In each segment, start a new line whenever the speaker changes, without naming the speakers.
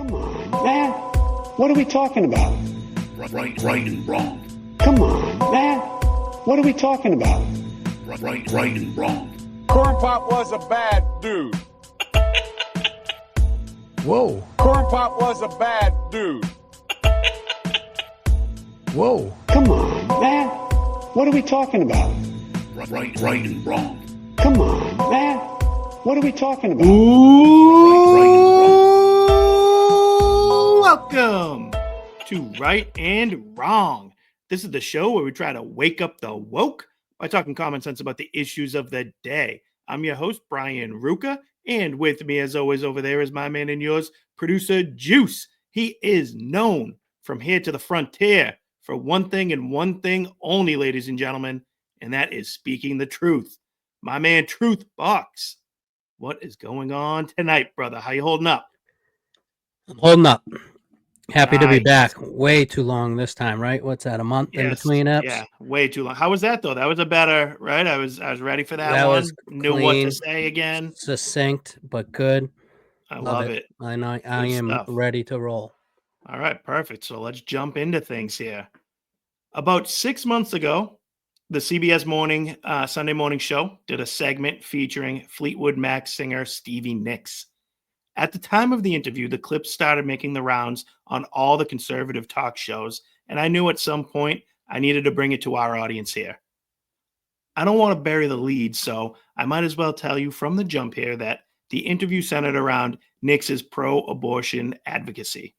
Come on, man. What are we talking about?
Right and wrong.
Come on, man. What are we talking about?
Right and wrong.
Corn Pop was a bad dude.
Whoa.
Corn Pop was a bad dude.
Whoa.
Come on, man. What are we talking about?
Right and wrong.
Come on, man. What are we talking about?
Welcome to Right and Wrong. This is the show where we try to wake up the woke by talking common sense about the issues of the day. I'm your host, Brian Ruka, and with me, as always, over there is my man and yours, producer Juice. He is known from here to the frontier for one thing and one thing only, ladies and gentlemen, and that is speaking the truth. My man, Truth Box. What is going on tonight, brother? How you holding up?
I'm holding up. Happy to be
Nice.
back. Way too long this time, right? What's that, a month in between eps?
Yeah, way too long. How was that though? That was a better, right? I was ready for that
That
one.
was
Knew what
clean,
to say again.
succinct, but good.
I love it.
I know I
Good
am
stuff.
ready to roll.
All right, perfect. So let's jump into things here. About 6 months ago, the CBS morning Sunday morning show did a segment featuring Fleetwood Mac singer Stevie Nicks. At the time of the interview, the clip started making the rounds on all the conservative talk shows, and I knew at some point I needed to bring it to our audience here. I don't want to bury the lead, so I might as well tell you from the jump here that the interview centered around Nicks's pro-abortion advocacy.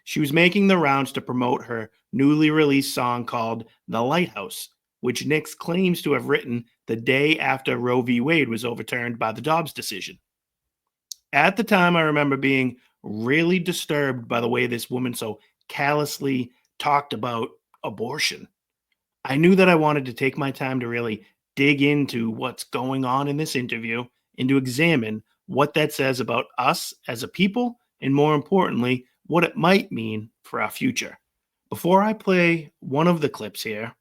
She was making the rounds to promote her newly released song called The Lighthouse, which Nicks claims to have written the day after Roe v. Wade was overturned by the Dobbs decision. At the time, I remember being really disturbed by the way this woman so callously talked about abortion. I knew that I wanted to take my time to really dig into what's going on in this interview and to examine what that says about us as a people, and more importantly, what it might mean for our future. Before I play one of the clips here,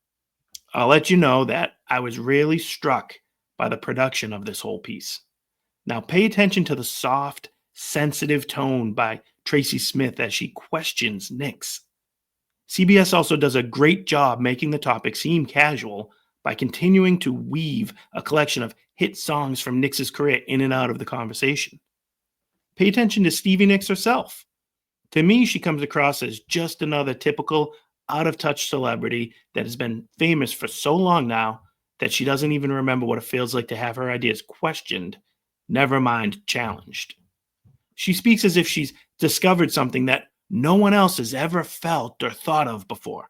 I'll let you know that I was really struck by the production of this whole piece. Now, pay attention to the soft, sensitive tone by Tracy Smith as she questions Nicks. CBS also does a great job making the topic seem casual by continuing to weave a collection of hit songs from Nicks' career in and out of the conversation. Pay attention to Stevie Nicks herself. To me, she comes across as just another typical out-of-touch celebrity that has been famous for so long now that she doesn't even remember what it feels like to have her ideas questioned, never mind challenged. She speaks as if she's discovered something that no one else has ever felt or thought of before.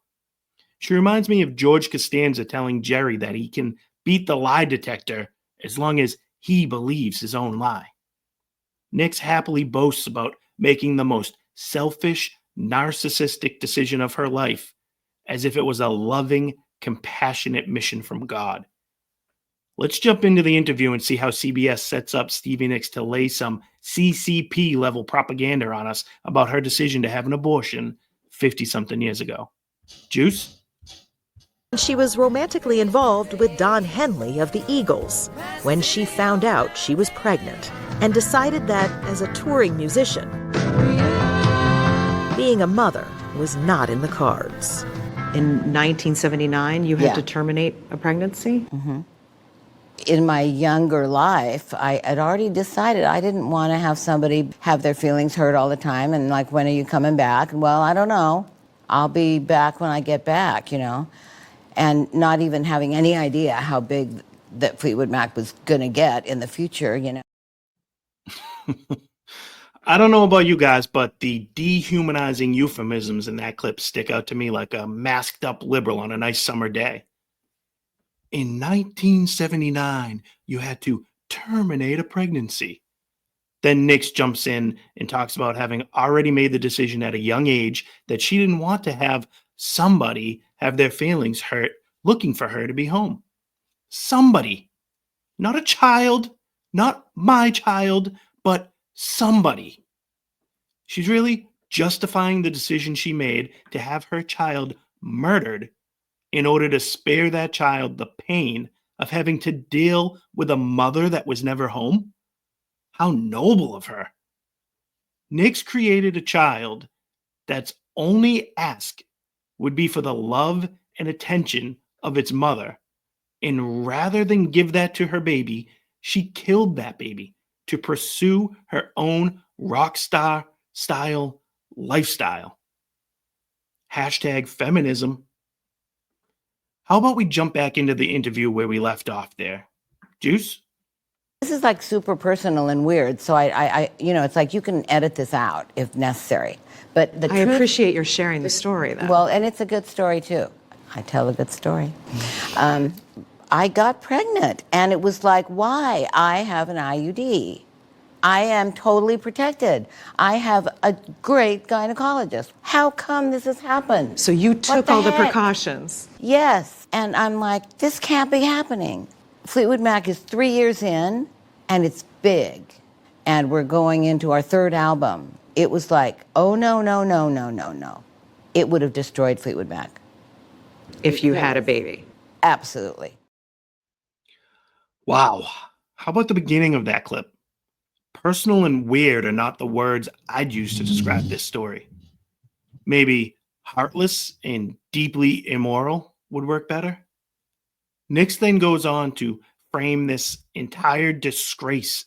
She reminds me of George Costanza telling Jerry that he can beat the lie detector as long as he believes his own lie. Nicks happily boasts about making the most selfish, narcissistic decision of her life as if it was a loving, compassionate mission from God. Let's jump into the interview and see how CBS sets up Stevie Nicks to lay some CCP level propaganda on us about her decision to have an abortion 50-something years ago. Juice?
She was romantically involved with Don Henley of the Eagles when she found out she was pregnant and decided that as a touring musician, being a mother was not in the cards.
In 1979, you had
Yeah.
to terminate a pregnancy?
In my younger life, I had already decided I didn't want to have somebody have their feelings hurt all the time and like, when are you coming back? Well, I don't know. I'll be back when I get back, and not even having any idea how big that Fleetwood Mac was going to get in the future,
I don't know about you guys, but the dehumanizing euphemisms in that clip stick out to me like a masked up liberal on a nice summer day. In 1979, you had to terminate a pregnancy. Then Nicks jumps in and talks about having already made the decision at a young age that she didn't want to have somebody have their feelings hurt looking for her to be home. Somebody. Not a child, not my child, but somebody. She's really justifying the decision she made to have her child murdered in order to spare that child the pain of having to deal with a mother that was never home? How noble of her. Nicks created a child that's only ask would be for the love and attention of its mother. And rather than give that to her baby, she killed that baby to pursue her own rock star style lifestyle. Hashtag feminism. How about we jump back into the interview where we left off there? Juice?
This is like super personal and weird, so it's like you can edit this out if necessary. But the
I
truth,
appreciate your sharing the story, though.
well, and it's a good story too. I tell a good story. I got pregnant, and it was like, why? I have an IUD. I am totally protected. I have a great gynecologist. How come this has happened?
So you took
the
all the
heck?
precautions.
Yes, and I'm like, this can't be happening. Fleetwood Mac is 3 years in, and it's big, and we're going into our third album. It was like, oh, no, no, no, no, no, no. It would have destroyed Fleetwood Mac.
If you had a baby.
Absolutely.
Wow. How about the beginning of that clip? Personal and weird are not the words I'd use to describe this story. Maybe heartless and deeply immoral would work better. Nicks then goes on to frame this entire disgrace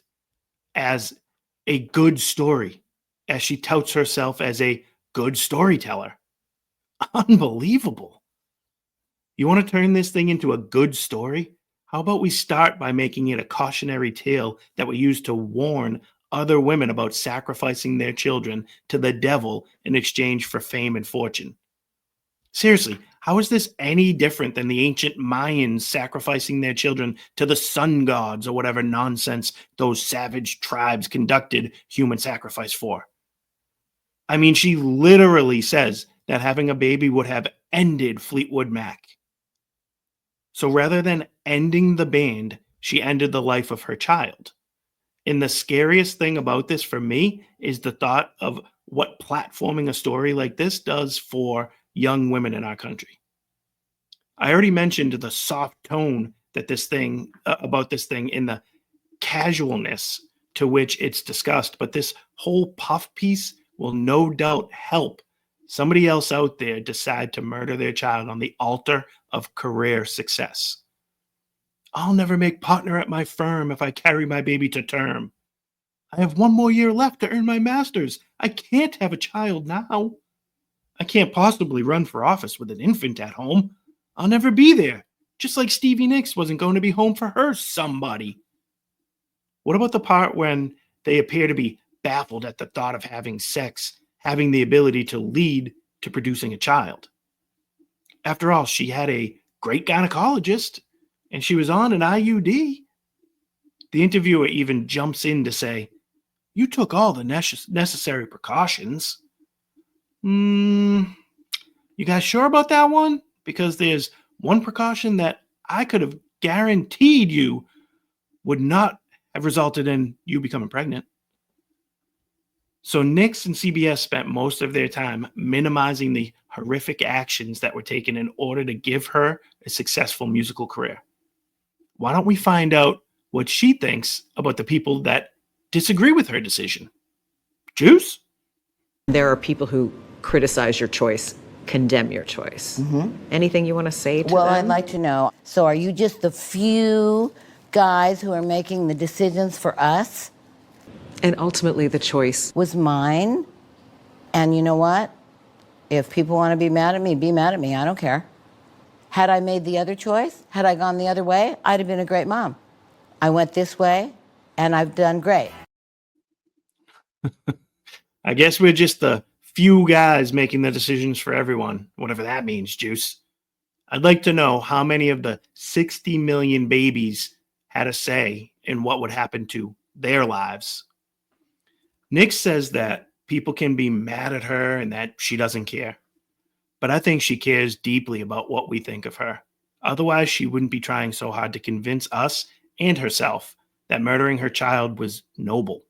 as a good story, as she touts herself as a good storyteller. Unbelievable. You want to turn this thing into a good story? How about we start by making it a cautionary tale that we use to warn other women about sacrificing their children to the devil in exchange for fame and fortune? Seriously, how is this any different than the ancient Mayans sacrificing their children to the sun gods or whatever nonsense those savage tribes conducted human sacrifice for? I mean, she literally says that having a baby would have ended Fleetwood Mac. So rather than ending the band, she ended the life of her child. And the scariest thing about this for me is the thought of what platforming a story like this does for young women in our country. I already mentioned the soft tone that this thing about this thing in the casualness to which it's discussed, but this whole puff piece will no doubt help somebody else out there decide to murder their child on the altar of career success. I'll never make partner at my firm if I carry my baby to term. I have 1 more year left to earn my master's. I can't have a child now. I can't possibly run for office with an infant at home. I'll never be there, just like Stevie Nicks wasn't going to be home for her somebody. What about the part when they appear to be baffled at the thought of having sex, having the ability to lead to producing a child? After all, she had a great gynecologist, and she was on an IUD. The interviewer even jumps in to say, "You took all the necessary precautions." You guys sure about that one? Because there's one precaution that I could have guaranteed you would not have resulted in you becoming pregnant. So Nicks and CBS spent most of their time minimizing the horrific actions that were taken in order to give her a successful musical career. Why don't we find out what she thinks about the people that disagree with her decision? Juice?
There are people who criticize your choice, condemn your choice. Anything you want to say to
Well,
them?
I'd like to know, so are you just the few guys who are making the decisions for us?
And ultimately, the choice.
Was mine. And you know what? If people want to be mad at me, be mad at me. I don't care. Had I made the other choice, had I gone the other way, I'd have been a great mom. I went this way, and I've done great.
I guess we're just the few guys making the decisions for everyone, whatever that means, Juice. I'd like to know how many of the 60 million babies had a say in what would happen to their lives. Nick says that people can be mad at her and that she doesn't care. But I think she cares deeply about what we think of her. Otherwise, she wouldn't be trying so hard to convince us and herself that murdering her child was noble.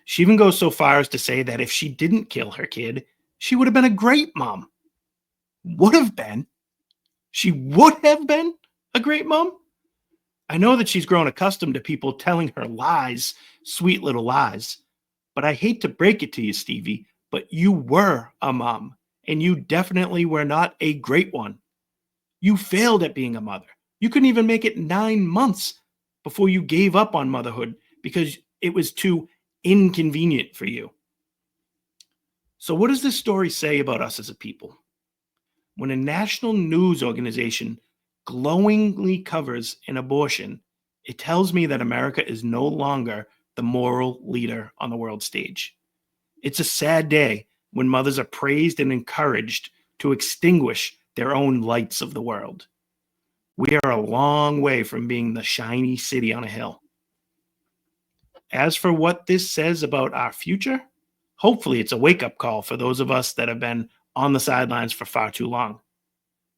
She even goes so far as to say that if she didn't kill her kid, she would have been a great mom. Would have been. She would have been a great mom. I know that she's grown accustomed to people telling her lies, sweet little lies. but I hate to break it to you, Stevie, but you were a mom, and you definitely were not a great one. You failed at being a mother. You couldn't even make it 9 months before you gave up on motherhood because it was too inconvenient for you. So what does this story say about us as a people? When a national news organization glowingly covers an abortion, it tells me that America is no longer the moral leader on the world stage. It's a sad day when mothers are praised and encouraged to extinguish their own lights of the world. We are a long way from being the shiny city on a hill. As for what this says about our future, hopefully it's a wake-up call for those of us that have been on the sidelines for far too long.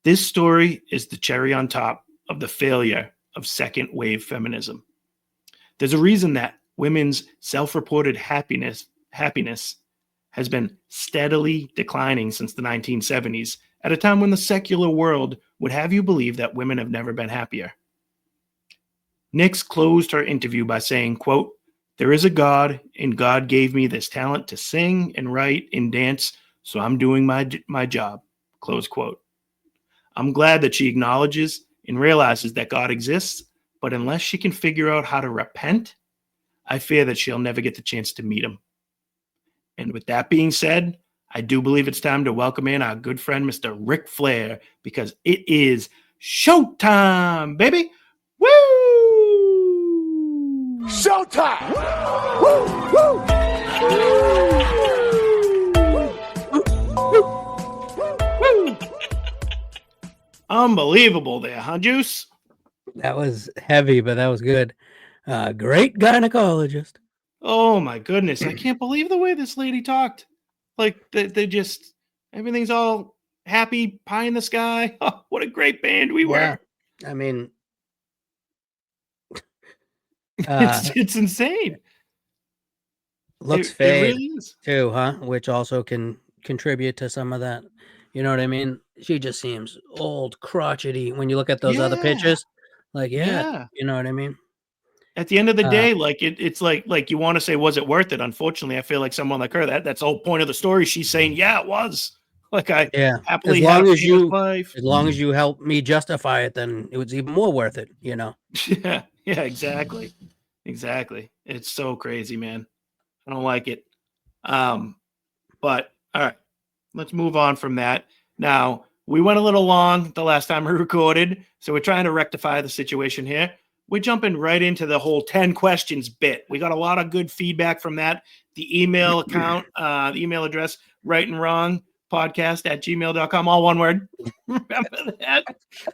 This story is the cherry on top of the failure of second-wave feminism. There's a reason that women's self-reported happiness has been steadily declining since the 1970s, at a time when the secular world would have you believe that women have never been happier. Nicks closed her interview by saying, quote, "There is a God, and God gave me this talent to sing and write and dance, so I'm doing my job," close quote. I'm glad that she acknowledges and realizes that God exists, but unless she can figure out how to repent, I fear that she'll never get the chance to meet him. And with that being said, I do believe it's time to welcome in our good friend, Mr. Ric Flair, because it is showtime, baby. Woo!
Showtime! Woo! Woo!
Unbelievable there, huh, Juice?
That was heavy, but that was good. Great gynecologist.
Oh my goodness. I can't believe the way this lady talked. Like they just, everything's all happy, pie in the sky. Oh, what a great band we were.
I mean,
it's insane.
Looks
It
fade
really is.
too, huh? Which also can contribute to some of that. You know what I mean? She just seems old, crotchety when you look at those other
Yeah.
pictures. Like,
Yeah.
you know what I mean?
At the end of the day, like it's like you want to say, was it worth it? Unfortunately, I feel like someone like her, that's the whole point of the story. She's saying, yeah, it was. Like I happily had a famous life.
As long as you help me justify it, then it was even more worth it, you know?
Yeah, exactly. Exactly. It's so crazy, man. I don't like it. But all right, let's move on from that. Now, we went a little long the last time we recorded, so we're trying to rectify the situation here. We're jumping right into the whole 10 questions bit. We got a lot of good feedback from that. The email account, the email address, rightandwrongpodcast@gmail.com, all one word. Remember that?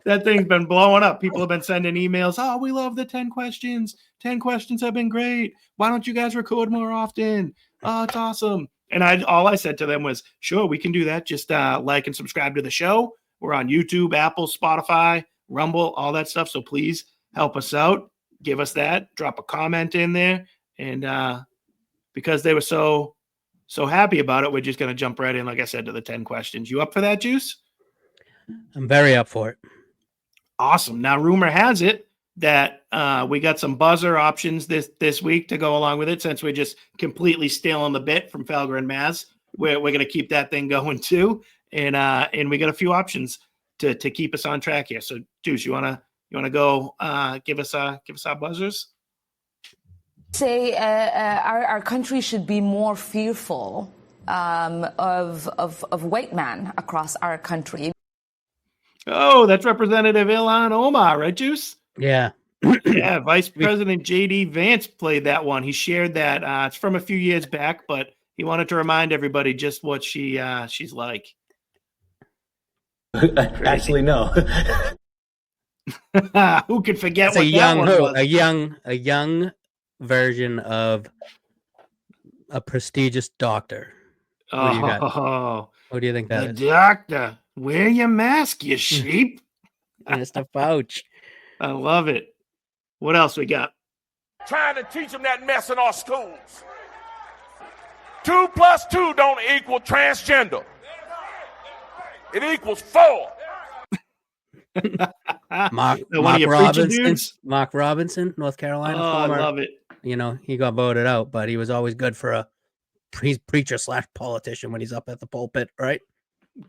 That thing's been blowing up. People have been sending emails. Oh, we love the 10 questions. 10 questions have been great. Why don't you guys record more often? Oh, it's awesome. And all I said to them was, sure, we can do that. Just like and subscribe to the show. We're on YouTube, Apple, Spotify, Rumble, all that stuff. So please help us out. Give us that. Drop a comment in there. And because they were so happy about it, we're just going to jump right in, like I said, to the 10 questions. You up for that, Juice?
I'm very up for it.
Awesome. Now, rumor has it that we got some buzzer options this week to go along with it, since we're just completely stealing the bit from Felger and Maz. We're going to keep that thing going too, and we got a few options to keep us on track here. So, Juice, you wanna go give us our buzzers?
Say our country should be more fearful of white men across our country.
Oh, that's Representative Ilhan Omar, right, Juice?
Yeah.
Yeah, Vice President J.D. Vance played that one. He shared that. It's from a few years back, but he wanted to remind everybody just what she's like.
Actually, no.
Who could forget
It's
what that one was?
A young version of a prestigious doctor. What do you got? What do you think that is?
The doctor. Wear your mask, you sheep.
Mr. Fauci.
I love it. What else we got?
Trying to teach them that mess in our schools. 2 + 2 don't equal transgender. It equals 4.
Mark Robinson, North Carolina.
Oh, I love it.
You know, he got voted out, but he was always good for a preacher slash politician when he's up at the pulpit, right?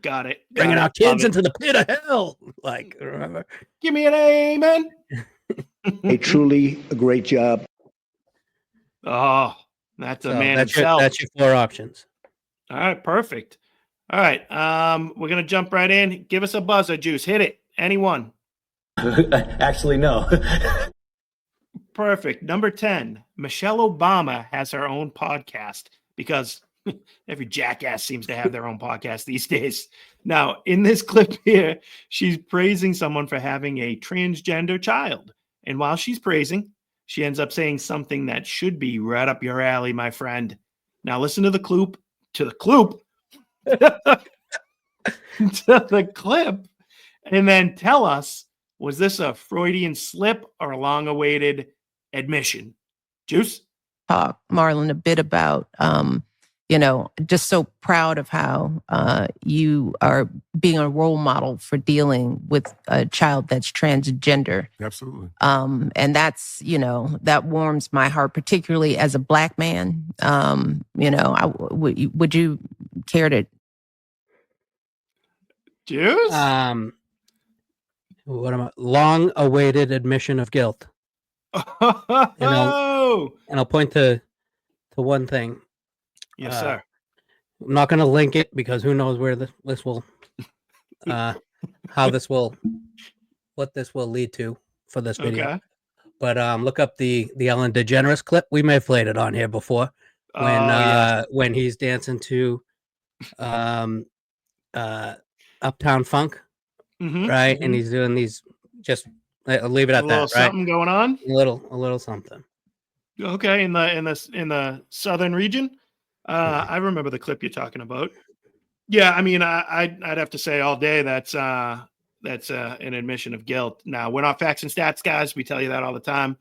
Got it.
Bringing our
Love
kids
it.
into the pit of hell. Like, remember?
Give me an amen.
A truly a great job.
Oh, that's a
So
man
that's
himself.
that's your 4 options.
All right, perfect. All right, we're gonna jump right in. Give us a buzzer, Juice. Hit it. Anyone?
Actually, no.
Perfect. Number 10. Michelle Obama has her own podcast because every jackass seems to have their own podcast these days. Now, in this clip here, she's praising someone for having a transgender child. And while she's praising, she ends up saying something that should be right up your alley, my friend. Now, listen to the clip, to the clip, and then tell us, was this a Freudian slip or a long-awaited admission? Juice?
Talk, Marlon, a bit about, just so proud of how you are being a role model for dealing with a child that's transgender.
Absolutely.
And that's, that warms my heart, particularly as a Black man. Would you care to?
Juice?
What am I? Long-awaited admission of guilt.
Oh,
And I'll point to one thing.
yes, sir.
I'm not going to link it because who knows where this will, what this will lead to for this video.
Okay.
But look up the Ellen DeGeneres clip. We may have played it on here before when he's dancing to Uptown Funk, right? And he's doing these. Just I'll leave it at that. Right?
Something going on.
A little something.
Okay, in the southern region. I remember the clip you're talking about. Yeah, I mean, I'd have to say all day that's an admission of guilt. Now, we're not facts and stats guys. We tell you that all the time.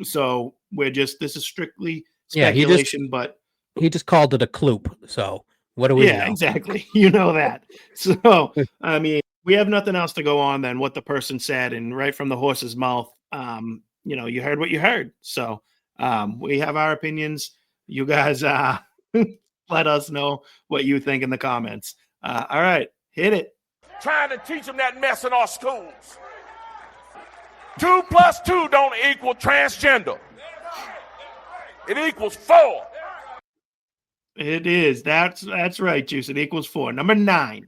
So this is strictly speculation, but
he just called it a kloop. So what do we know?
Exactly. You know that. So, I mean, we have nothing else to go on than what the person said, and right from the horse's mouth, you heard what you heard. So, we have our opinions. You guys, let us know what you think in the comments. All right, hit it.
Trying to teach them that mess in our schools. 2 + 2 don't equal transgender. It equals 4.
It is. That's right, Juice. It equals 4. Number 9.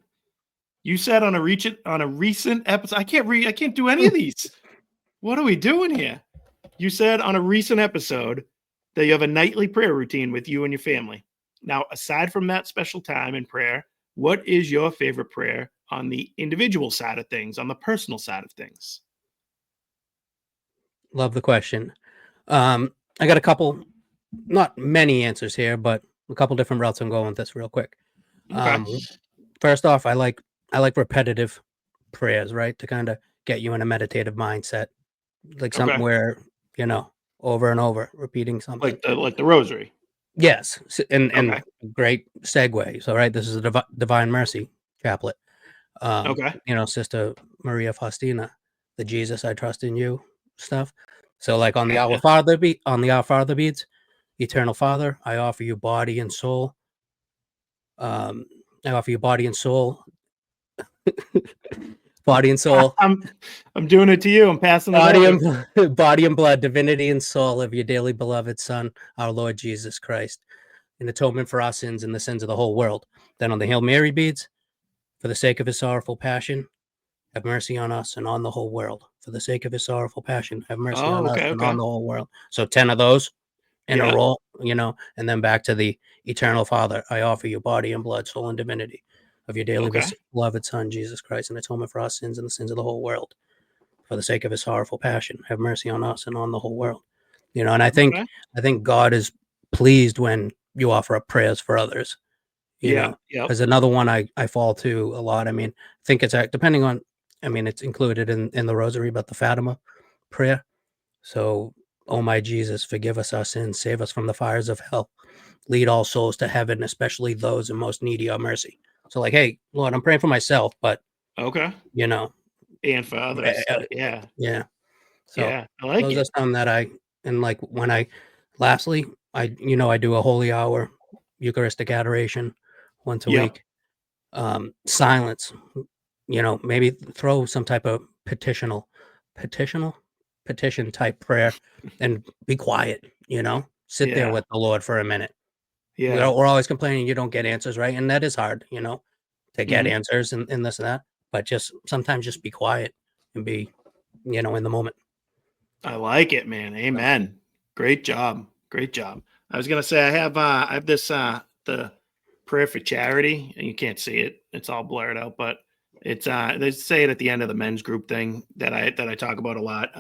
You said on a recent episode. I can't do any of these. What are we doing here? You said on a recent episode that you have a nightly prayer routine with you and your family. Now, aside from that special time in prayer, what is your favorite prayer on the individual side of things, on the personal side of things?
Love the question. I got a couple, not many answers here, but a couple different routes I'm going with this real quick.
Okay.
First off, I like repetitive prayers, right? To kind of get you in a meditative mindset, like something where, over and over, repeating something.
Like the rosary.
Yes, and great segue. So, right, this is a Divine Mercy chaplet. Sister Maria Faustina, the Jesus I trust in you stuff. So, like on the Our Father beads, Eternal Father, I offer you body and soul. I offer you body and soul. Body and soul.
I'm doing it to you. I'm passing it
body and blood, divinity and soul of your dearly beloved Son, our Lord Jesus Christ, in atonement for our sins and the sins of the whole world. Then on the Hail Mary beads, for the sake of his sorrowful passion, have mercy on us and on the whole world. For the sake of his sorrowful passion, have mercy on us and on the whole world. So 10 of those in a row, and then back to the Eternal Father. I offer you body and blood, soul and divinity of your dearly beloved Son, Jesus Christ, and atonement for our sins and the sins of the whole world. For the sake of his sorrowful passion, have mercy on us and on the whole world. And I think God is pleased when you offer up prayers for others. Because another one I fall to a lot. I mean, I think it's depending on, it's included in the rosary, but the Fatima prayer. So, oh my Jesus, forgive us our sins, save us from the fires of hell, lead all souls to heaven, especially those in most need of your mercy. So, like, hey, Lord, I'm praying for myself, but
and for others,
yeah. So
I like
those
it.
are some that lastly, I do a holy hour, Eucharistic adoration once a
Yeah.
week. Silence, maybe throw some type of petition type prayer and be quiet, sit there
Yeah.
with the Lord for a minute.
Yeah.
We're always complaining you don't get answers, right? And that is hard, to get
Mhm.
answers and this and that. But sometimes just be quiet and be, in the moment.
I like it, man. Amen. Great job. Great job. I was gonna say I have this the prayer for charity, and you can't see it. It's all blurred out, but it's they say it at the end of the men's group thing that I talk about a lot.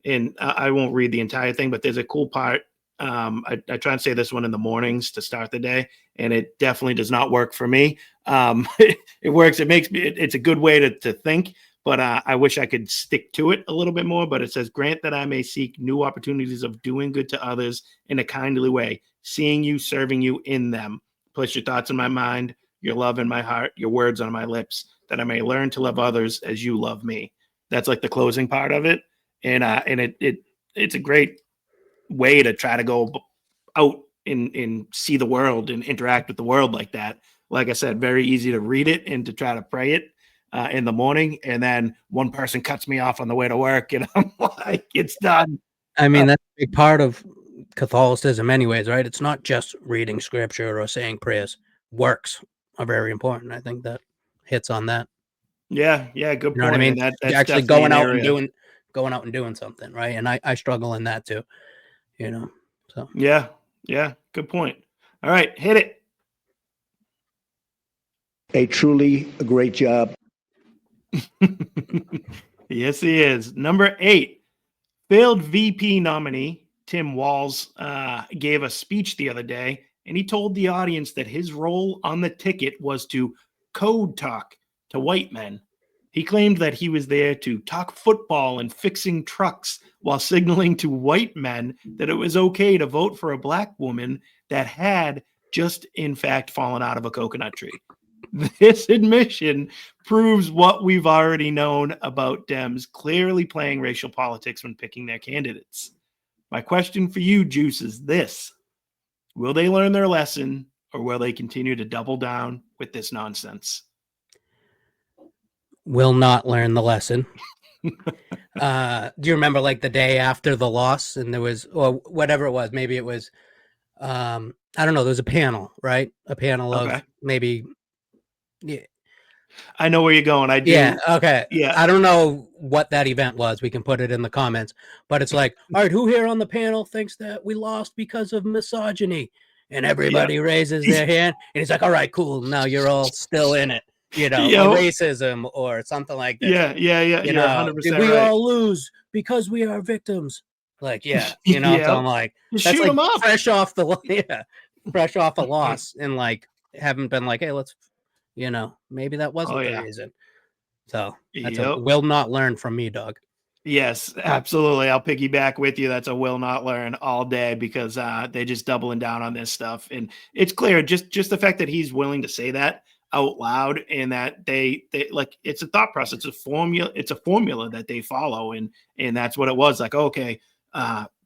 And I won't read the entire thing, but there's a cool part. I try and say this one in the mornings to start the day, and it definitely does not work for me. It works. It makes me. It's a good way to think, but I wish I could stick to it a little bit more. But it says, "Grant that I may seek new opportunities of doing good to others in a kindly way, seeing you, serving you in them. Place your thoughts in my mind, your love in my heart, your words on my lips, that I may learn to love others as you love me." That's like the closing part of it, and it's a great way to try to go out and see the world and interact with the world like that. Like I said, very easy to read it and to try to pray it in the morning, and then one person cuts me off on the way to work, and I'm like, it's done.
I mean, that's a big part of Catholicism anyways, right? It's not just reading scripture or saying prayers. Works are very important. I think that hits on that.
Yeah, good
You know what I
point.
mean?
And
You're
that's
actually
definitely an area.
going out and doing something, right? And I struggle in that too, so.
Yeah, good point. All right, hit it.
A truly great job.
Yes, he is. Number 8, failed VP nominee Tim Walz gave a speech the other day, and he told the audience that his role on the ticket was to code talk to white men. He claimed that he was there to talk football and fixing trucks while signaling to white men that it was okay to vote for a black woman that had just, in fact, fallen out of a coconut tree. This admission proves what we've already known about Dems clearly playing racial politics when picking their candidates. My question for you, Juice, is this: will they learn their lesson, or will they continue to double down with this nonsense?
Will not learn the lesson. Do you remember like the day after the loss and there was, or whatever it was, maybe it was, I don't know, there was a panel, right? A panel
Okay.
of maybe, yeah.
I know where you're going. I do.
Yeah, okay.
Yeah.
I don't know what that event was. We can put it in the comments. But it's like, all right, who here on the panel thinks that we lost because of misogyny? And everybody raises their hand. And he's like, all right, cool. Now you're all still in it, or racism or something like this.
Yeah. You're 100%
did we
right.
all lose because we are victims? Like, yeah, so I'm like,
just
that's
shoot
like
them up.
fresh off a loss, and like haven't been like, hey, let's, maybe that wasn't the reason. So that's a will not learn from me, dog.
Yes, absolutely. I'll piggyback with you. That's a will not learn all day, because they're just doubling down on this stuff. And it's clear, just the fact that he's willing to say that out loud, and that they like, it's a thought process, it's a formula that they follow. And that's what it was like. Okay.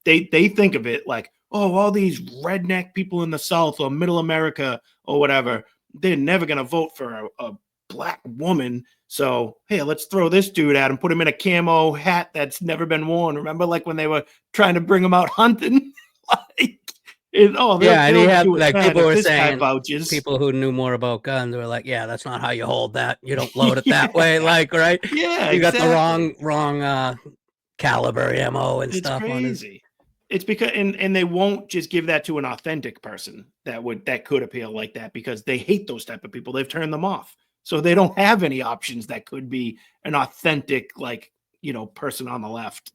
They think of it like, oh, all these redneck people in the South or middle America or whatever, they're never going to vote for a black woman. So, hey, let's throw this dude at him, put him in a camo hat that's never been worn. Remember, like when they were trying to bring him out hunting? And he had,
like, people were saying,
vouches.
People who knew more about guns were like, yeah, that's not how you hold that. You don't load it that way. Like, right?
Yeah,
you got the wrong caliber ammo and
it's
stuff
crazy.
on his.
It's because and they won't just give that to an authentic person that could appeal like that, because they hate those type of people. They've turned them off. So they don't have any options that could be an authentic, like, person on the left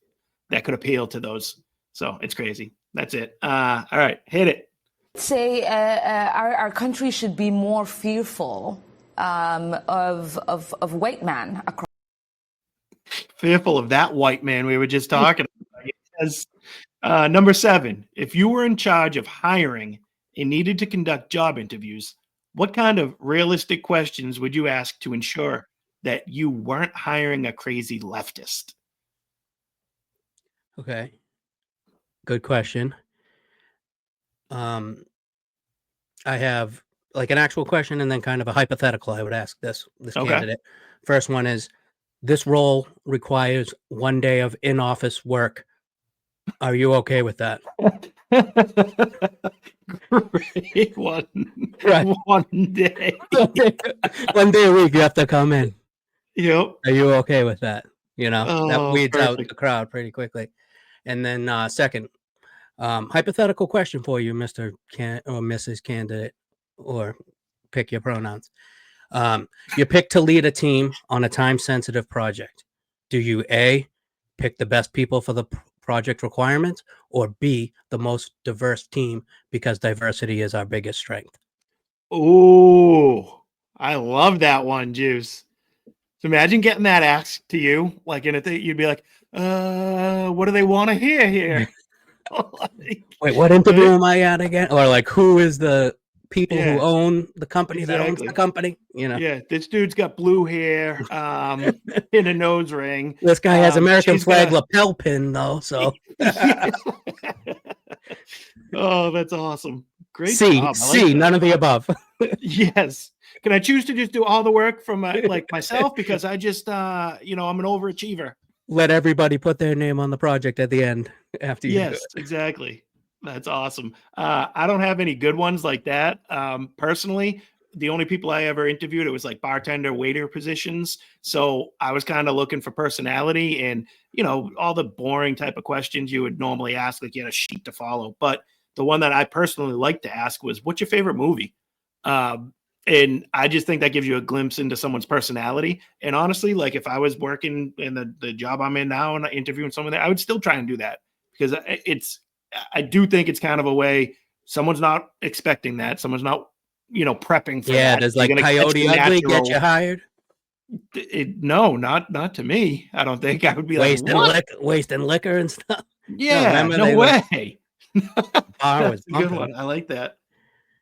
that could appeal to those. So it's crazy. That's it. All right, hit it.
Say our country should be more fearful of white men across.
Fearful of that white man we were just talking about. Yes. Number 7, if you were in charge of hiring and needed to conduct job interviews, what kind of realistic questions would you ask to ensure that you weren't hiring a crazy leftist?
Okay. Good question. I have like an actual question and then kind of a hypothetical I would ask this
Okay.
candidate. First one is, this role requires 1 day of in-office work. Are you okay with that?
Great one.
Right.
1 day.
1 day a week you have to come in.
Yep.
Are you okay with that? That
Oh,
weeds out
perfect.
the crowd pretty quickly. And then second, hypothetical question for you, Mr. Or Mrs. Candidate, or pick your pronouns. You're picked to lead a team on a time-sensitive project. Do you A, pick the best people for the project requirements, or B, the most diverse team because diversity is our biggest strength?
Ooh, I love that one, Juice. So imagine getting that asked to you, like in a thing, you'd be like, what do they want to hear here? Like,
Wait, what interview
right?
am I at again? Or like, who is the people who
Yeah,
own the company that owns the
exactly.
company?
Yeah, this dude's got blue hair, in a nose ring.
This guy has American
She's got
flag
a
lapel pin though, so
yeah. Oh, that's awesome. Great
C,
job. I like
C,
that.
none of the above.
Yes. Can I choose to just do all the work from myself because I just I'm an overachiever.
Let everybody put their name on the project at the end after you do
Yes,
it.
exactly. That's awesome. I don't have any good ones like that. Personally, the only people I ever interviewed, it was like bartender, waiter positions. So I was kind of looking for personality and, all the boring type of questions you would normally ask, like you had a sheet to follow. But the one that I personally liked to ask was, what's your favorite movie? And I just think that gives you a glimpse into someone's personality. And honestly, like if I was working in the job I'm in now and interviewing someone there, I would still try and do that because I do think it's kind of a way someone's not expecting that. Someone's not, prepping for
Yeah,
that.
does
You're
like
going to catch
Coyote
the
Ugly get you
natural.
hired?
No, not to me. I don't think I would be like, what?
Wasting liquor and stuff. No,
Yeah,
remember
no
they would
way.
bar was
That's a good
bumping.
one. I like that.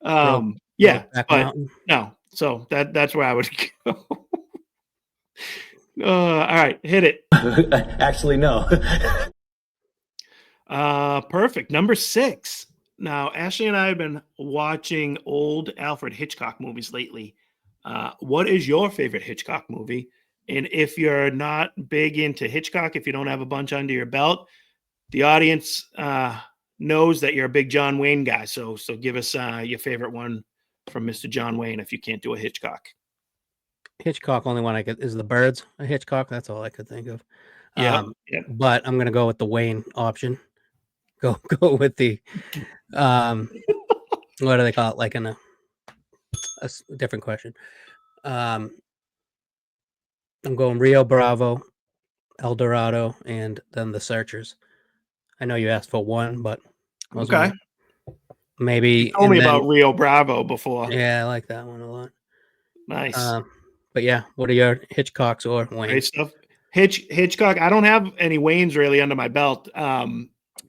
Yeah,
Brokeback
but
Mountain.
no. So that's where I would go. All right, hit it.
Actually, no.
Perfect. Number 6. Now, Ashley and I have been watching old Alfred Hitchcock movies lately. What is your favorite Hitchcock movie? And if you're not big into Hitchcock, if you don't have a bunch under your belt, the audience knows that you're a big John Wayne guy. So give us your favorite one from Mr. John Wayne if you can't do a Hitchcock.
Hitchcock, only one I could is The Birds. A Hitchcock, that's all I could think of.
Yep.
But I'm gonna go with the Wayne option. Go with the what do they call it? Like in a different question. I'm going Rio Bravo, El Dorado, and then The Searchers. I know you asked for one, but
Okay.
Maybe
you told me about Rio Bravo before.
Yeah, I like that one a lot.
Nice.
But yeah, what are your Hitchcocks or Wayne?
Great stuff. Hitchcock. I don't have any Waynes really under my belt,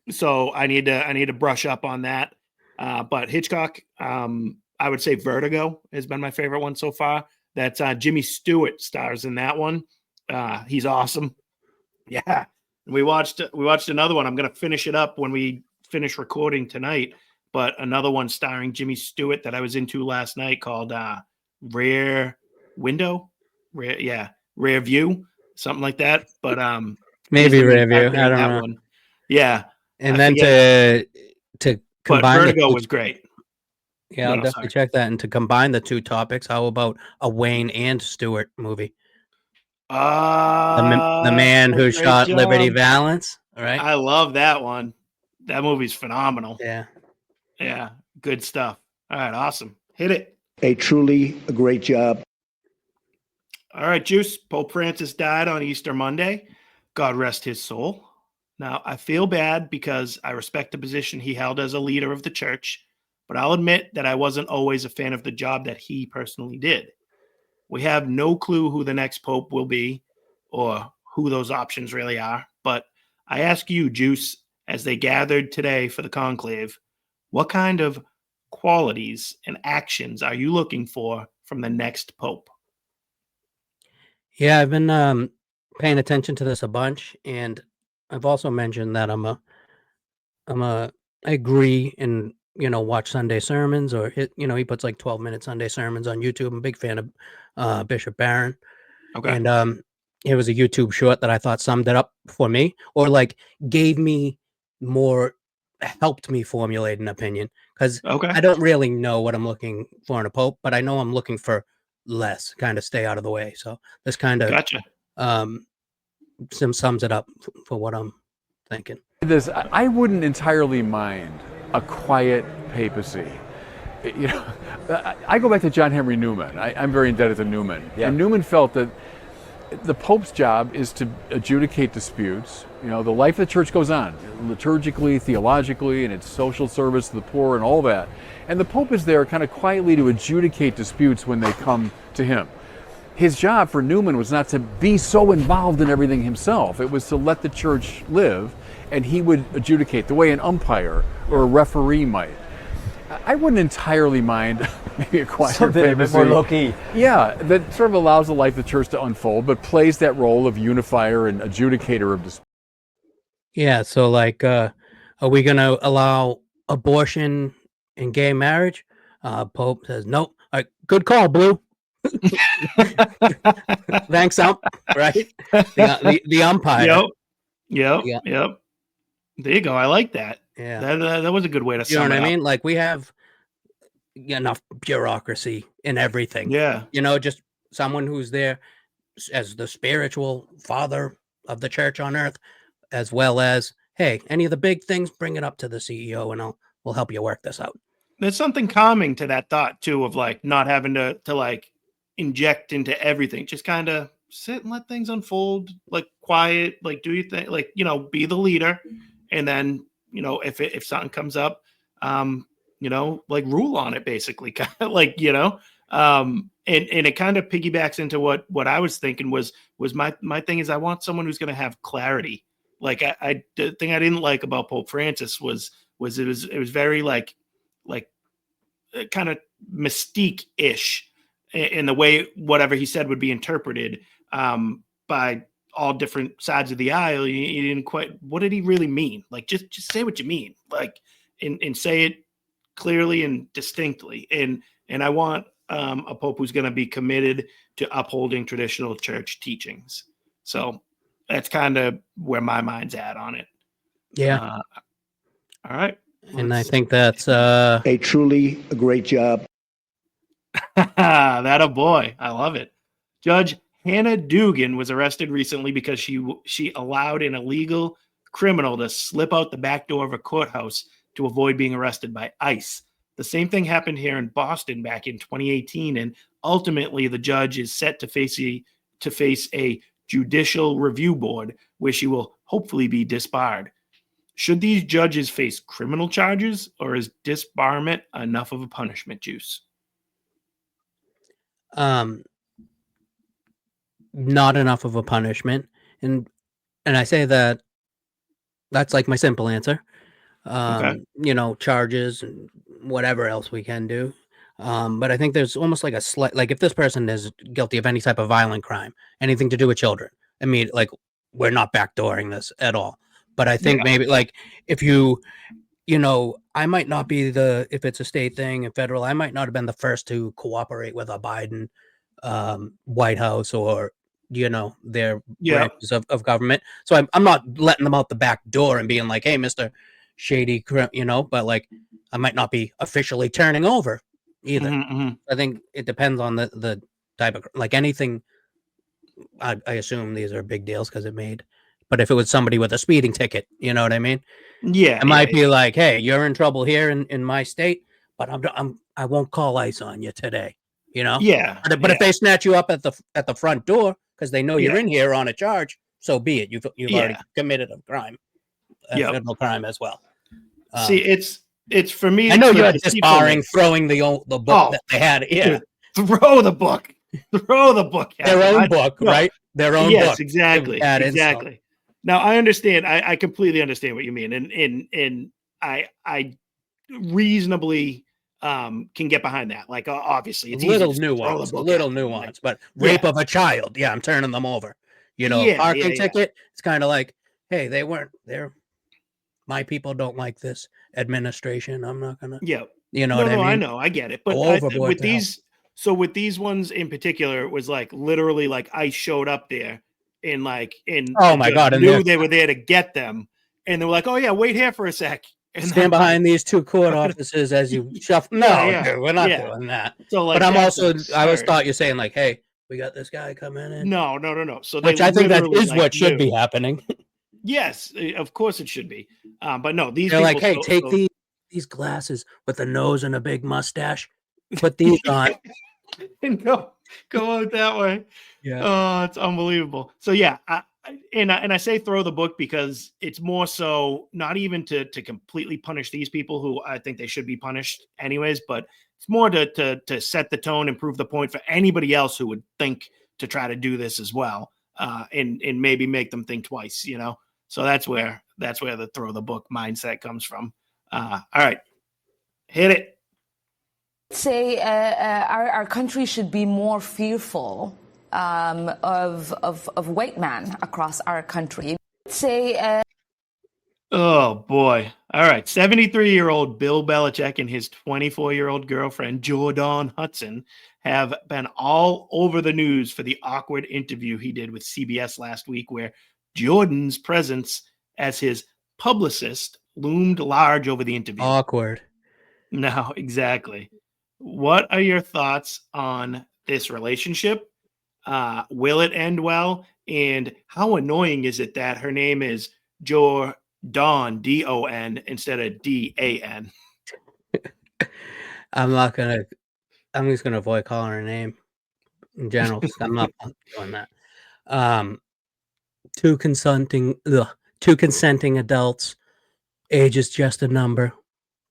so I need to brush up on that. But Hitchcock, I would say Vertigo has been my favorite one so far. That's Jimmy Stewart stars in that one. He's awesome. Yeah, we watched another one. I'm gonna finish it up when we finish recording tonight. But another one starring Jimmy Stewart that I was into last night called Rear View, something like that. But
maybe Rear View. I don't know.
One. Yeah,
and then to combine,
but Vertigo was great.
Yeah, I'll definitely check that. And to combine the two topics, how about a Wayne and Stewart movie? The Man Who Shot Liberty Valance. All right,
I love that one. That movie's phenomenal.
Yeah,
good stuff. All right, awesome. Hit it.
A great job.
All right, Juice. Pope Francis died on Easter Monday. God rest his soul. Now, I feel bad because I respect the position he held as a leader of the church, but I'll admit that I wasn't always a fan of the job that he personally did. We have no clue who the next pope will be or who those options really are, but I ask you, Juice, as they gathered today for the conclave, what kind of qualities and actions are you looking for from the next pope?
Yeah, I've been paying attention to this a bunch, and I've also mentioned that I agree in watch Sunday sermons, or he puts like 12-minute Sunday sermons on YouTube. I'm a big fan of Bishop Barron.
Okay.
And it was a YouTube short that I thought summed it up for me, or like gave me more, helped me formulate an opinion, because
Okay.
I don't really know what I'm looking for in a pope, but I know I'm looking for less, kind of stay out of the way. So this kind of
Gotcha.
sums it up for what I'm thinking.
I wouldn't entirely mind a quiet papacy. I go back to John Henry Newman. I'm very indebted to Newman.
Yeah.
And Newman felt that the Pope's job is to adjudicate disputes. The life of the church goes on, liturgically, theologically, and its social service to the poor and all that. And the Pope is there kind of quietly to adjudicate disputes when they come to him. His job for Newman was not to be so involved in everything himself. It was to let the church live, and he would adjudicate the way an umpire or a referee might. I wouldn't entirely mind maybe a quieter
Something a bit more low-key.
Yeah, that sort of allows the life of the church to unfold, but plays that role of unifier and adjudicator of disputes.
Yeah, so like, are we going to allow abortion and gay marriage? Pope says, nope. All right, good call, Blue. Thanks, right? The umpire.
Yep. There you go. I like that.
Yeah.
That was a good way to
You know
sum
what
it
I
up.
mean? Like, we have enough bureaucracy in everything.
Yeah.
Just someone who's there as the spiritual father of the church on earth, as well as, hey, any of the big things, bring it up to the CEO and we'll help you work this out.
There's something calming to that thought too, of like not having to like inject into everything. Just kind of sit and let things unfold, like quiet, like do your thing, like, be the leader. And then, if something comes up, like rule on it, basically, kind of like, and it kind of piggybacks into what I was thinking was my thing is I want someone who's going to have clarity. Like the thing I didn't like about Pope Francis was it was very like kind of mystique-ish in the way whatever he said would be interpreted by all different sides of the aisle. He didn't quite, what did he really mean? Like, just say what you mean, like, and say it clearly and distinctly. And I want a pope who's going to be committed to upholding traditional church teachings. So that's kind of where my mind's at on it.
Yeah.
All right.
And I think that's
a truly great job.
That a boy. I love it. Judge Hannah Dugan was arrested recently because she allowed an illegal criminal to slip out the back door of a courthouse to avoid being arrested by ICE. The same thing happened here in Boston back in 2018, and ultimately the judge is set to face a judicial review board where she will hopefully be disbarred. Should these judges face criminal charges, or is disbarment enough of a punishment, Juice?
Not enough of a punishment, and I say that's like my simple answer.
Okay.
Charges and whatever else we can do. But I think there's almost like a slight, like if this person is guilty of any type of violent crime, anything to do with children, I mean, like, we're not backdooring this at all. But I think maybe like if I might not be if it's a state thing and federal, I might not have been the first to cooperate with a Biden White House or their branches of government. So I'm not letting them out the back door and being like, hey, Mr. Shady, but like I might not be officially turning over either.
Mm-hmm.
I think it depends on the type of, like, anything. I assume these are big deals because it made. But if it was somebody with a speeding ticket, you know what I mean?
Yeah,
it might be like, hey, you're in trouble here in my state, but I won't call ICE on you today.
Yeah.
But if they snatch you up at the front door because they know you're in here on a charge, so be it. You've already committed a crime, federal crime as well.
See, it's for me.
I know you're disbarring throwing the book that they had. Yeah,
throw the book. Throw the book.
Their own book, right? Their own book.
Yes, exactly. Exactly. Now I understand. I completely understand what you mean, and I reasonably can get behind that. Like, obviously, it's
a little nuance, but rape of a child. Yeah, I'm turning them over. Parking ticket. It's kind of like, hey, they're my people don't like this administration. I'm not gonna,
Yeah.
you know
No,
what I
no, I
mean?
know, I get it. But
Go overboard
with
to help.
these, so with these ones in particular, it was like literally like I showed up there and
Oh
the
my
judge
God! And
knew
they're
they were there to get them, and they were like, "Oh yeah, wait here for a sec." And I'm
stand
like,
behind these two court officers as you shuffle.
yeah,
No,
yeah,
dude, we're not
yeah.
doing that.
So
But
like
I'm
that's
also, I always
absurd.
thought you're saying like, hey, we got this guy coming in,
No, no, no, no. So they
which I think that
literally
is
like
what should be
knew.
happening.
Yes, of course it should be. But no, these
They're like,
people.
hey,
So,
take
so
these glasses with a nose and a big mustache, put these on.
and go out that way.
Yeah.
Oh, it's unbelievable. So yeah, and I say throw the book because it's more so not even to completely punish these people who I think they should be punished anyways, but it's more to set the tone and prove the point for anybody else who would think to try to do this as well, and maybe make them think twice. So that's where the throw the book mindset comes from. All right, hit it.
Say our country should be more fearful of white man across our country. Say.
Oh boy! All right, 73-year-old Bill Belichick and his 24-year-old girlfriend Jordan Hudson have been all over the news for the awkward interview he did with CBS last week, where Jordan's presence as his publicist loomed large over the interview.
Awkward.
No, exactly. What are your thoughts on this relationship? Will it end well? And how annoying is it that her name is Jordan, D-O-N, instead of D-A-N?
I'm just gonna avoid calling her name in general. I'm not doing that. Two consenting adults, age is just a number,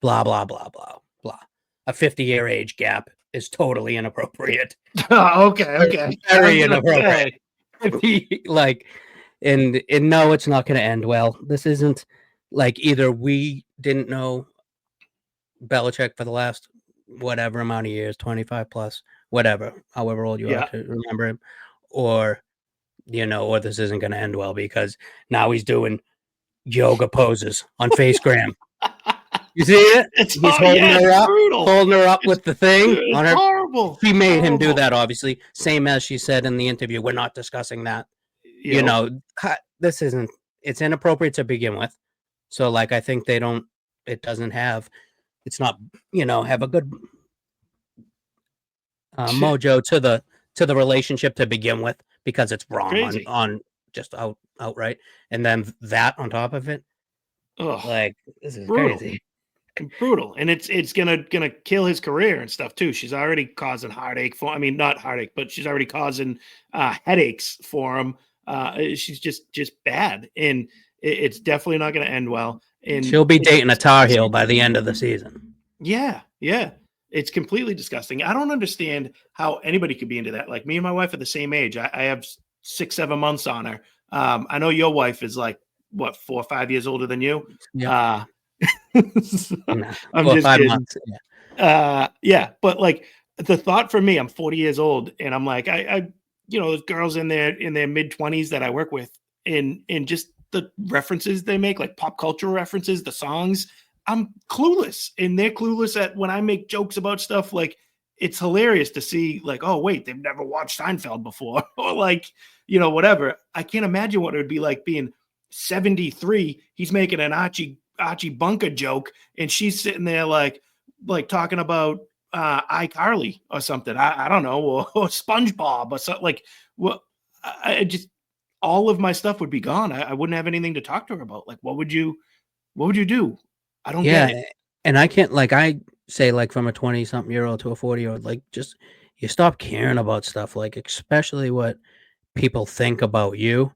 blah blah blah blah blah. A 50-year age gap is totally inappropriate.
Okay.
Very inappropriate. Like, and no, it's not going to end well. This isn't like either we didn't know Belichick for the last whatever amount of years, 25 plus, whatever, however old you are to remember him, or or this isn't going to end well because now he's doing yoga poses on FaceGram. You see it? He's holding her up with the thing on her.
Horrible.
She made him do that, obviously. Same as she said in the interview. We're not discussing that. This isn't. It's inappropriate to begin with. So, like, I think it doesn't have. It's not. Have a good mojo to the relationship to begin with because it's wrong on just outright, and then that on top of it. Like, this is crazy.
Brutal, and it's gonna kill his career and stuff too. She's already causing heartache for. I mean, not heartache, but she's already causing headaches for him. She's just bad, and it's definitely not going to end well. And
she'll be dating a Tar Heel by the end of the season.
Yeah, it's completely disgusting. I don't understand how anybody could be into that. Like me and my wife are the same age. I have 6-7 months on her. I know your wife is like what 4 or 5 years older than you.
Yeah.
I'm
4
just
or 5
kidding.
months.
But like the thought for me, I'm 40 years old, and I'm like, I there's girls in their mid-20s that I work with, and just the references they make, like pop culture references, the songs, I'm clueless, and they're clueless at when I make jokes about stuff. Like, it's hilarious to see, like, oh wait, they've never watched Seinfeld before, or like, whatever. I can't imagine what it would be like being 73. He's making an Archie Bunker joke, and she's sitting there like talking about iCarly or something. I don't know, or SpongeBob or something. Like, well, I just all of my stuff would be gone. I wouldn't have anything to talk to her about. Like, what would you do? I don't get it.
And I can't, like, I say, like, from a 20-something-year-old to a 40-year-old, like, just you stop caring about stuff, like, especially what people think about you.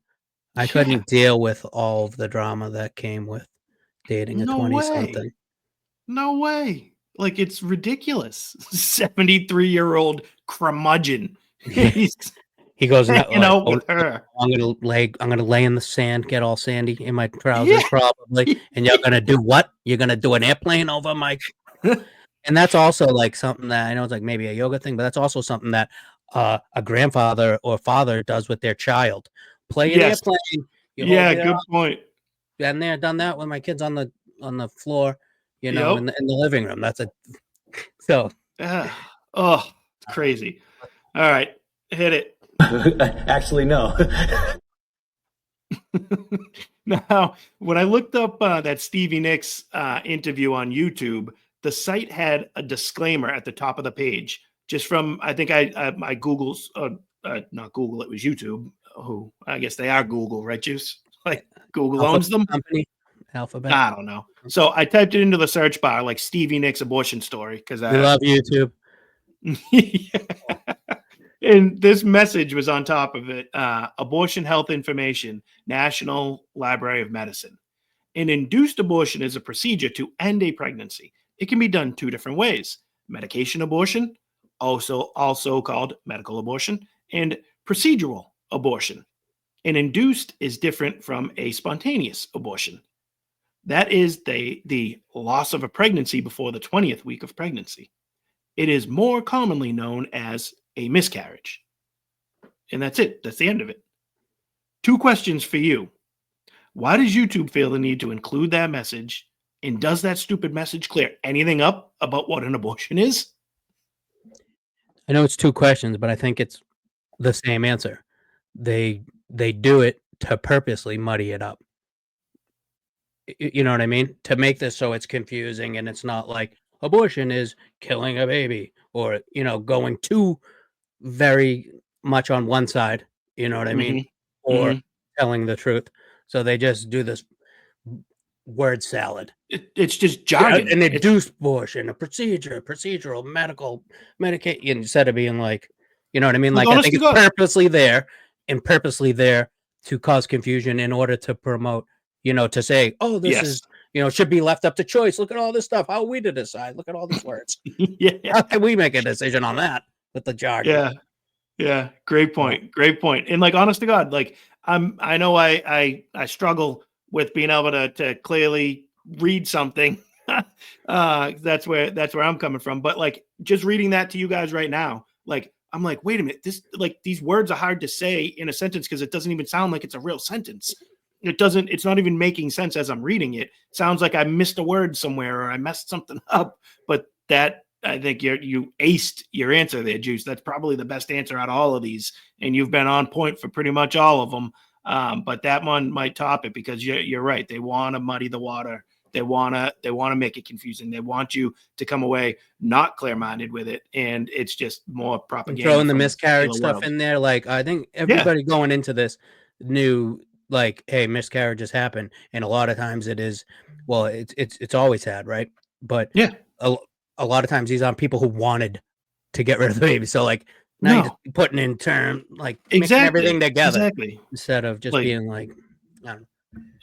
I couldn't deal with all of the drama that came with dating a 20-something.
No way. Like, it's ridiculous. 73-year-old curmudgeon.
He goes,
with her.
I'm gonna lay in the sand, get all sandy in my trousers, probably. And you're gonna do what? You're gonna do an airplane over my. And that's also like something that I know it's like maybe a yoga thing, but that's also something that a grandfather or father does with their child. Play an airplane.
Good point.
been there, done that with my kids on the floor, in
Yep.
the living room. That's so.
Oh, it's crazy. All right, hit it.
Actually, no.
Now, when I looked up that Stevie Nicks interview on YouTube, the site had a disclaimer at the top of the page. Just from, I think I Google's, not Google, it was YouTube. Who I guess they are Google, right, Juice? Like Google owns them.
Company, Alphabet.
I don't know. So I typed it into the search bar, like Stevie Nicks abortion story, because
We love YouTube.
And this message was on top of it. Abortion health information, National Library of Medicine. An induced abortion is a procedure to end a pregnancy. It can be done two different ways: medication abortion, also called medical abortion, and procedural abortion. An induced is different from a spontaneous abortion. That is the loss of a pregnancy before the 20th week of pregnancy. It is more commonly known as a miscarriage. And that's it. That's the end of it. 2 questions for you. Why does YouTube feel the need to include that message? And does that stupid message clear anything up about what an abortion is?
I know it's 2 questions, but I think it's the same answer. They do it to purposely muddy it up. You know what I mean? To make this so it's confusing, and it's not like abortion is killing a baby, or going too very much on one side, you know what I mean? Or telling the truth. So they just do this word salad.
It's just jargon.
An induced abortion, a procedural, medicate, instead of being like, you know what I mean? Like, I think it's purposely there to cause confusion in order to promote, to say, oh, this is, should be left up to choice. Look at all this stuff. How are we to decide? Look at all these words. How can we make a decision on that with the jargon?
Yeah. Great point. And like, honest to God, like I know I struggle with being able to clearly read something. That's where I'm coming from. But like, just reading that to you guys right now, like, I'm like, wait a minute, these words are hard to say in a sentence because it doesn't even sound like it's a real sentence. It's not even making sense as I'm reading it. It sounds like I missed a word somewhere or I messed something up. But that, I think you aced your answer there, Juice. That's probably the best answer out of all of these. And you've been on point for pretty much all of them. But that one might top it because you're right. They want to muddy the water. They want to make it confusing. They want you to come away not clear-minded with it. And it's just more propaganda.
And throwing the miscarriage stuff in there. Like, I think everybody going into this knew, like, hey, miscarriages happen. And a lot of times it is, well, it's always had, right? But a lot of times these aren't people who wanted to get rid of the baby. So like now you're just putting in term, like mixing everything together instead of just being like, I don't know.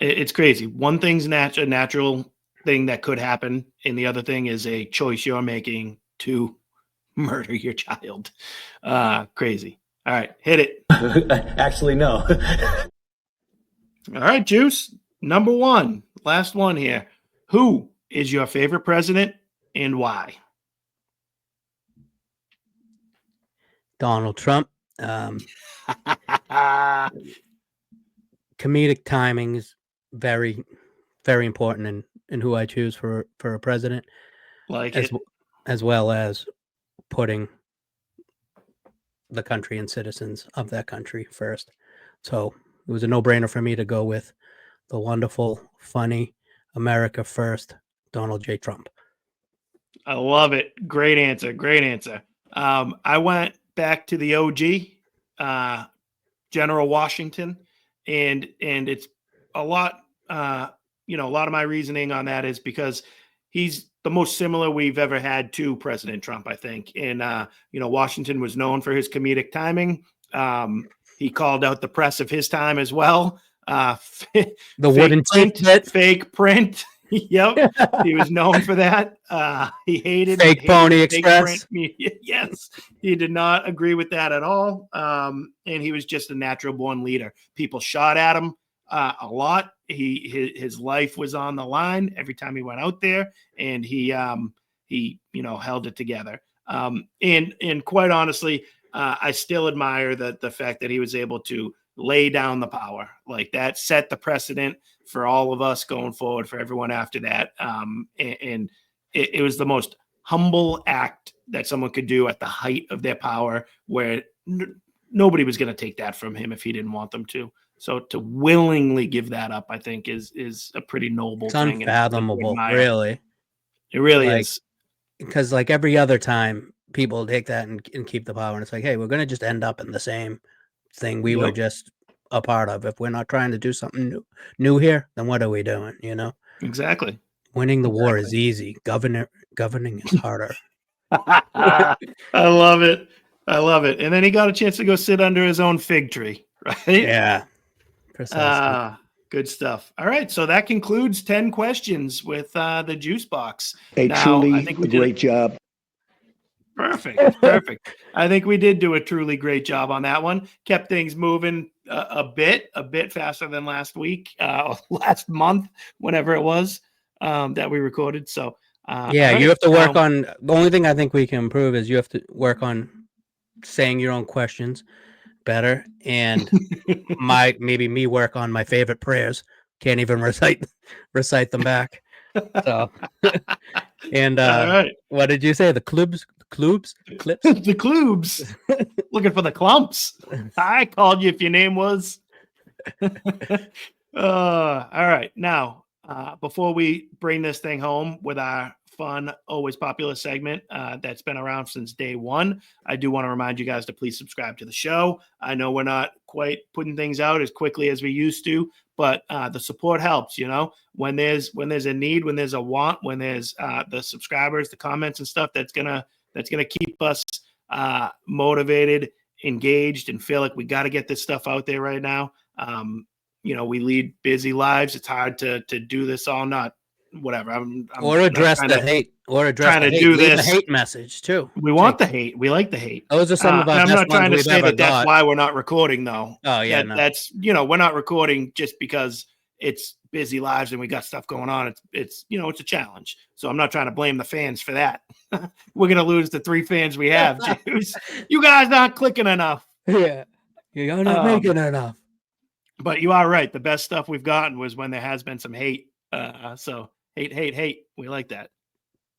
It's crazy. One thing's a natural thing that could happen. And the other thing is a choice you're making to murder your child. Crazy. All right. Hit it.
Actually, no.
All right, Juice. Number 1, last one here. Who is your favorite president and why?
Donald Trump. Comedic timing is very, very important in who I choose for a president. As well as putting the country and citizens of that country first. So it was a no-brainer for me to go with the wonderful, funny, America first, Donald J. Trump.
I love it. Great answer. I went back to the OG, General Washington, and it's a lot. A lot of my reasoning on that is because he's the most similar we've ever had to President Trump, I think. And Washington was known for his comedic timing. He called out the press of his time as well.
The wooden
fake print. Yep, he was known for that. He hated
Pony Express.
Yes, he did not agree with that at all. And he was just a natural born leader. People shot at him a lot. His life was on the line every time he went out there, and he held it together. And quite honestly, I still admire the fact that he was able to lay down the power. Like that set the precedent for all of us going forward, for everyone after that. And it was the most humble act that someone could do at the height of their power, where nobody was going to take that from him if he didn't want them to. So to willingly give that up, I think is a pretty noble
It's
thing.
unfathomable, really.
It really
Like,
is.
Because like every other time, people take that and keep the power, and it's like, hey, we're going to just end up in the same thing we were
Yep.
just a part of. If we're not trying to do something new here, then what are we doing?
Exactly.
Winning the war is easy. Governing is harder.
I love it. I love it. And then he got a chance to go sit under his own fig tree, right?
Yeah. Precisely.
Good stuff. All right. So that concludes 10 questions with the juice box.
Truly
I think we did
great job.
Perfect. Perfect. I think we did do a truly great job on that one. Kept things moving a bit faster than last week, last month, whenever it was that we recorded. So,
yeah, you have to work on, the only thing I think we can improve is you have to work on saying your own questions better, and maybe me work on my favorite prayers. Can't even recite them back. So, and
all right.
What did you say? The clips?
The clubs. Looking for the clumps. I called you if your name was. All right. Now, before we bring this thing home with our fun, always popular segment that's been around since day one, I do want to remind you guys to please subscribe to the show. I know we're not quite putting things out as quickly as we used to, but the support helps. When there's a need, when there's a want, when there's the subscribers, the comments and stuff, that's gonna keep us motivated, engaged, and feel like we got to get this stuff out there right now. We lead busy lives. It's hard to do this all, not whatever.
Or address the hate. Or address the hate.
Do
Leave
this.
a hate message too.
We want the hate. We like the hate.
Those are some of our
I'm
best
not trying to
ones
say
we've ever
that's
got.
why we're not recording, though.
Oh yeah, no.
That's we're not recording just because it's busy lives and we got stuff going on. It's it's a challenge. So I'm not trying to blame the fans for that. We're gonna lose the 3 fans we have. Juice. You guys not clicking enough.
Yeah, you're not making enough.
But you are right. The best stuff we've gotten was when there has been some hate. So hate. We like that.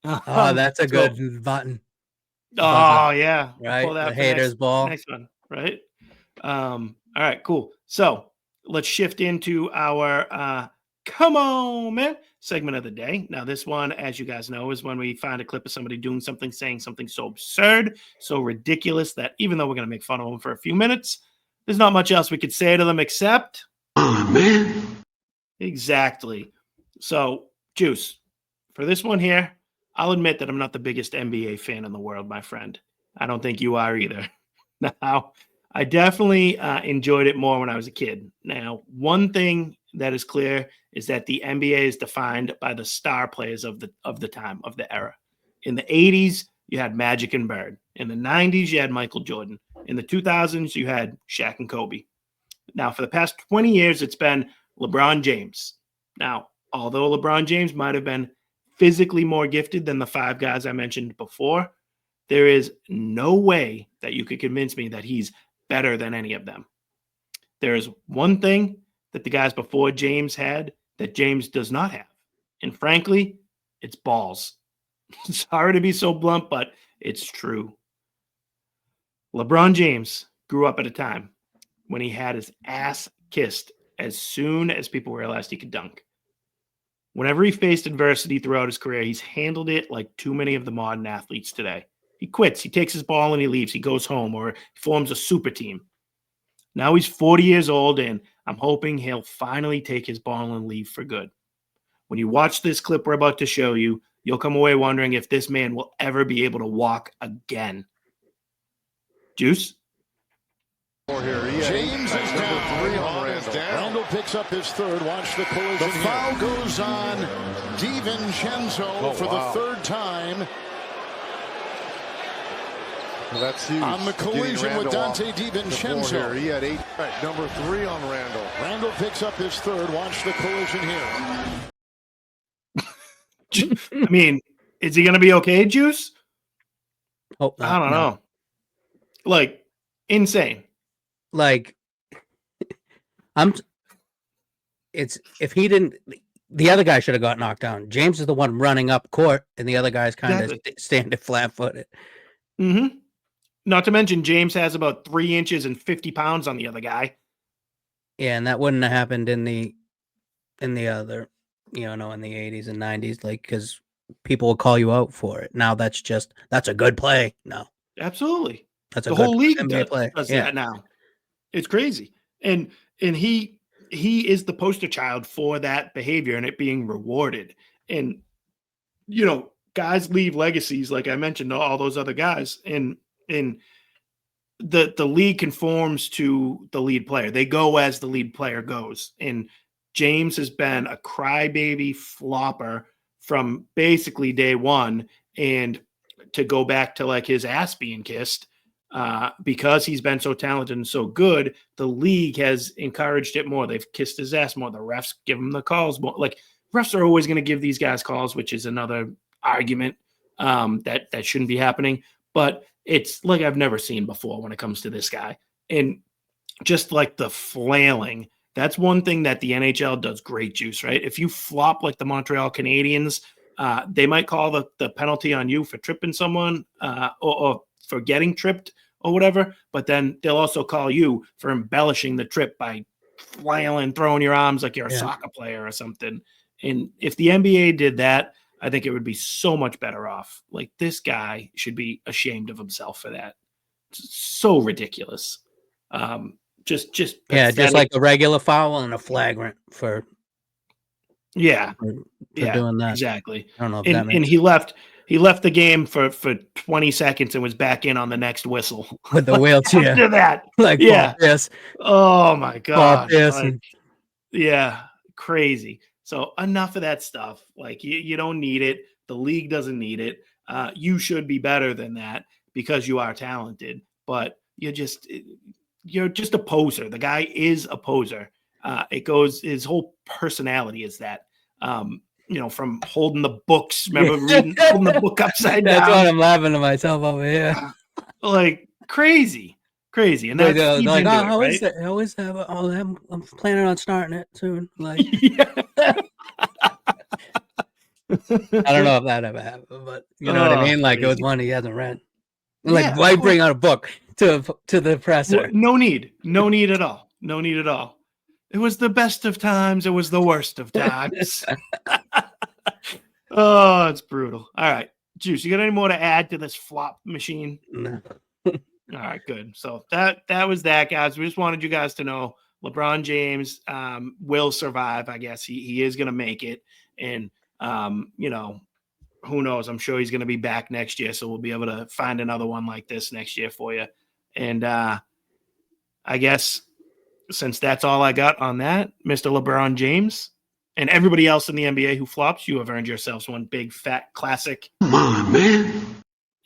Oh, that's a good button.
Oh yeah,
right.
Pull that
the haters ball.
Next one, right? All right, cool. So let's shift into our come on, man segment of the day. Now, this one, as you guys know, is when we find a clip of somebody doing something, saying something so absurd, so ridiculous that even though we're going to make fun of them for a few minutes, there's not much else we could say to them except,
Oh, man.
Exactly. So, Juice, for this one here, I'll admit that I'm not the biggest NBA fan in the world, my friend. I don't think you are either. Now, I definitely enjoyed it more when I was a kid. Now, one thing that is clear is that the NBA is defined by the star players of the time, of the era. In the 80s, you had Magic and Bird. In the 90s, you had Michael Jordan. In the 2000s, you had Shaq and Kobe. Now, for the past 20 years, it's been LeBron James. Now, although LeBron James might have been physically more gifted than the 5 guys I mentioned before, there is no way that you could convince me that he's better than any of them. There is one thing that the guys before James had that James does not have. And frankly, it's balls. Sorry to be so blunt, but it's true. LeBron James grew up at a time when he had his ass kissed as soon as people realized he could dunk. Whenever he faced adversity throughout his career, he's handled it like too many of the modern athletes today. He quits, he takes his ball and he leaves, he goes home, or forms a super team. Now he's 40 years old, and I'm hoping he'll finally take his ball and leave for good. When you watch this clip we're about to show you, you'll come away wondering if this man will ever be able to walk again. Juice?
James is down. 3 on Randall. Randall picks up his third. Watch the collision. The foul goes on DiVincenzo for the 3rd time.
Well, that's huge.
On the collision with Dante DiVincenzo.
He had 8. Right, number 3 on Randall.
Randall picks up his third. Watch the collision here.
I mean, is he going to be okay, Juice?
Hope not.
I don't know. Like, insane.
Like, If he didn't, the other guy should have got knocked down. James is the one running up court, and the other guy's kind of standing flat-footed.
Mm-hmm. Not to mention, James has about 3 inches and 50 pounds on the other guy.
Yeah, and that wouldn't have happened in the other, in the 80s and 90s, like, because people will call you out for it. Now that's a good play. No,
absolutely,
that's
the whole league does that now. It's crazy, and he is the poster child for that behavior and it being rewarded. And guys leave legacies, like I mentioned, to all those other guys, and the league conforms to the lead player. They go as the lead player goes. And James has been a crybaby flopper from basically day one. And to go back to like his ass being kissed, because he's been so talented and so good, the league has encouraged it more. They've kissed his ass more. The refs give him the calls more. Like, refs are always going to give these guys calls, which is another argument that shouldn't be happening. But it's like I've never seen before when it comes to this guy. And just like the flailing, that's one thing that the NHL does great, Juice, right? If you flop like the Montreal Canadiens, they might call the penalty on you for tripping someone or for getting tripped or whatever, but then they'll also call you for embellishing the trip by flailing, throwing your arms like you're a soccer player or something. And if the NBA did that, I think it would be so much better off. Like, this guy should be ashamed of himself for that. It's so ridiculous. Just pathetic.
Just like a regular foul and a flagrant for
doing
that.
Exactly.
I don't know if
and,
that makes
and he left the game for 20 seconds and was back in on the next whistle
with the wheelchair.
After that,
yes.
Oh my god.
Like,
crazy. So enough of that stuff. Like, you don't need it. The league doesn't need it. You should be better than that because you are talented, but you're just a poser. The guy is a poser. His whole personality is that, from holding the books. Remember holding the book upside down?
That's why I'm laughing to myself over here.
Like, crazy. And that's
like,
right?
I'm planning on starting it soon. Like, I don't know if that ever happened, but you know what I mean? Like, crazy. It was one he hasn't read. Like, why bring out a book to the presser?
No need at all. It was the best of times. It was the worst of times. Oh, it's brutal. All right, Juice, you got any more to add to this flop machine?
No.
All right, good. So that was that, guys. We just wanted you guys to know LeBron James will survive. I guess he is going to make it. And, who knows? I'm sure he's going to be back next year. So we'll be able to find another one like this next year for you. And I guess since that's all I got on that, Mr. LeBron James and everybody else in the NBA who flops, you have earned yourselves one big fat classic.
Come on, man.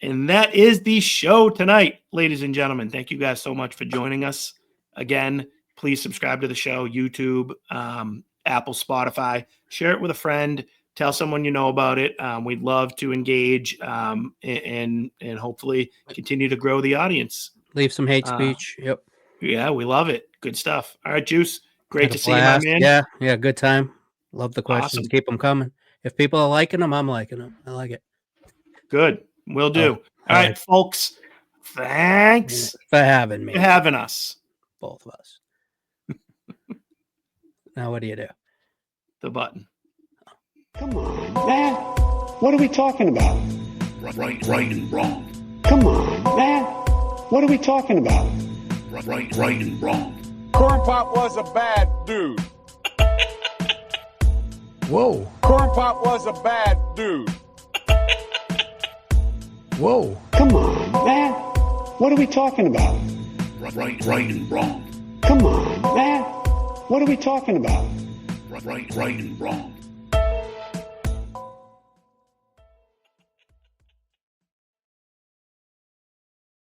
And that is the show tonight, ladies and gentlemen. Thank you guys so much for joining us. Again, please subscribe to the show, YouTube, Apple, Spotify. Share it with a friend. Tell someone you know about it. We'd love to engage and hopefully continue to grow the audience.
Leave some hate speech. Yep.
Yeah, we love it. Good stuff. All right, Juice. Great to see you, my man.
Yeah, good time. Love the questions.
Awesome.
Keep them coming. If people are liking them, I'm liking them. I like it.
Good. Will do. All right, folks. Thanks
for having me.
For having us.
Both of us. Now, what do you do?
The button.
Come on, man. What are we talking about?
Right and wrong.
Come on, man. What are we talking about?
Right and wrong.
Corn Pop was a bad dude.
Whoa.
Corn Pop was a bad dude.
Whoa.
Come on, man. What are we talking about?
Right and wrong.
Come on, man. What are we talking about?
Right and wrong.